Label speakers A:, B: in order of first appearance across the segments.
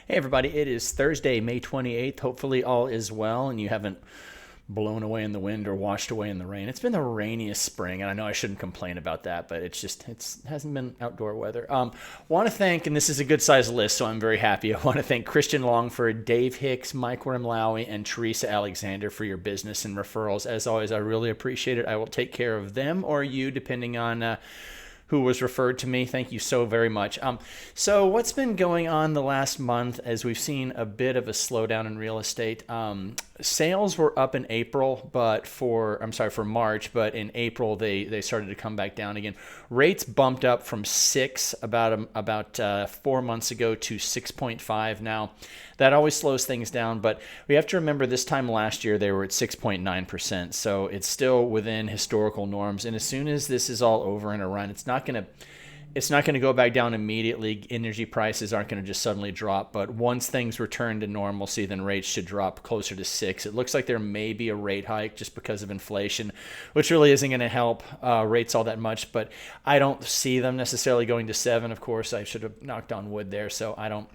A: Hey, everybody, it is Thursday, May 28th. Hopefully, all is well and you haven't blown away in the wind or washed away in the rain. It's been the rainiest spring, and I know I shouldn't complain about that, but it hasn't been outdoor weather. Want to thank, and this is a good sized list, so I'm very happy. I want to thank Christian Longford, Dave Hicks, Mike Wormlowy, and Teresa Alexander for your business and referrals. As always, I really appreciate it. I will take care of them or you, depending on who was referred to me. Thank you so very much. So what's been going on the last month as we've seen a bit of a slowdown in real estate. Sales were up in April, but for March, but in April they started to come back down again. Rates bumped up from 6 about 4 months ago to 6.5 now. That always slows things down, but we have to remember this time last year they were at 6.9%, so it's still within historical norms. And as soon as this is all over and around, it's not going to go back down immediately. Energy prices aren't going to just suddenly drop, but once things return to normalcy, then rates should drop closer to 6. It looks like there may be a rate hike just because of inflation, which really isn't going to help rates all that much, but I don't see them necessarily going to 7. Of course, I should have knocked on wood there, so I don't.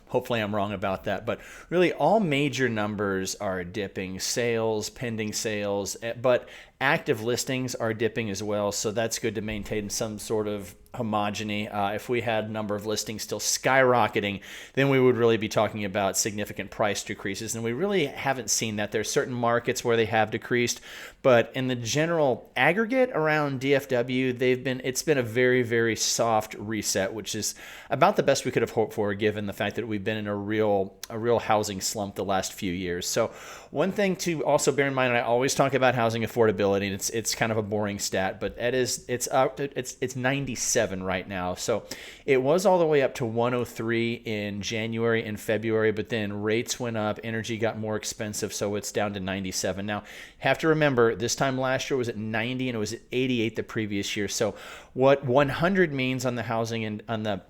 A: Hopefully I'm wrong about that. But really, all major numbers are dipping. Sales, pending sales, but active listings are dipping as well. So that's good to maintain some sort of homogeny. If we had a number of listings still skyrocketing, then we would really be talking about significant price decreases. And we really haven't seen that. There's certain markets where they have decreased, but in the general aggregate around DFW, it's been a very, very soft reset, which is about the best we could have hoped for, given the fact that we've been in a real housing slump the last few years. So one thing to also bear in mind, and I always talk about housing affordability, and it's kind of a boring stat, but it's 97 right now. So it was all the way up to 103 in January and February, but then rates went up, energy got more expensive, so it's down to 97 now. Have to remember, this time last year was at 90 and it was at 88 the previous year. So what 100 means on the housing and on the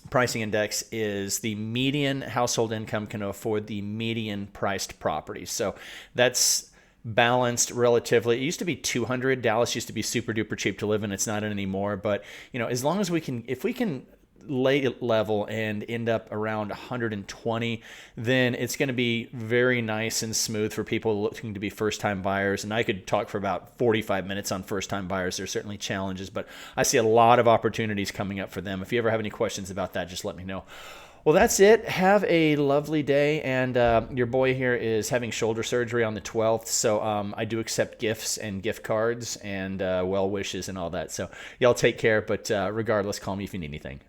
A: pricing index is the median household income can afford the median priced property. So that's balanced relatively. It used to be 200. Dallas used to be super duper cheap to live in. It's not anymore. But as long as if we can lay it level and end up around 120, then it's going to be very nice and smooth for people looking to be first-time buyers. And I could talk for about 45 minutes on first-time buyers. There's certainly challenges, but I see a lot of opportunities coming up for them. If you ever have any questions about that, just let me know. Well, that's it. Have a lovely day. And your boy here is having shoulder surgery on the 12th. So I do accept gifts and gift cards and well wishes and all that. So y'all take care. But regardless, call me if you need anything.